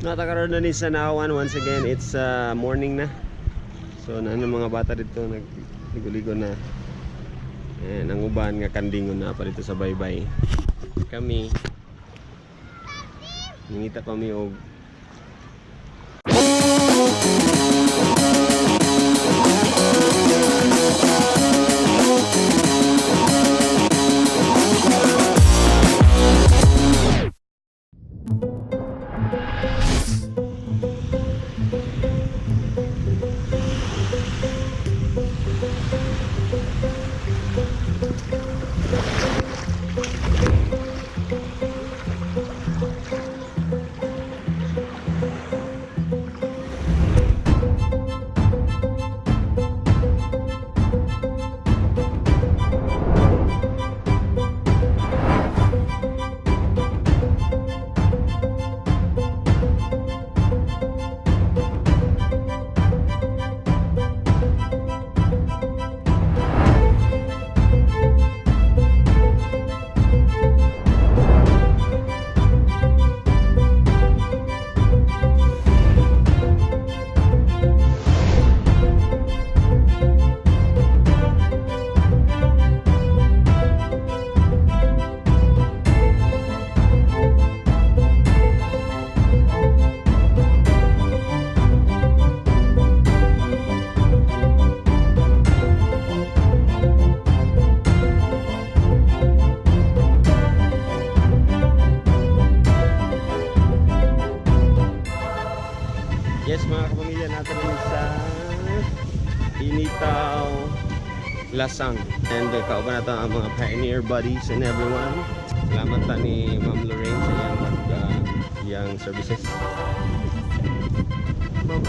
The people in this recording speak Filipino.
Natakaroon na ni sa Naawan. Once again, it's morning na. So nano mga bata dito nagligo-ligo na. And ang uban nga kandingon na pa dito sa baybay. Kami nangita kami og yes mga kapamilya natin sa Initaw Lasang and kauban natin ang mga pioneer buddies and everyone. Salamat ta ni Ma'am Lorraine sa iyang services. Ma'am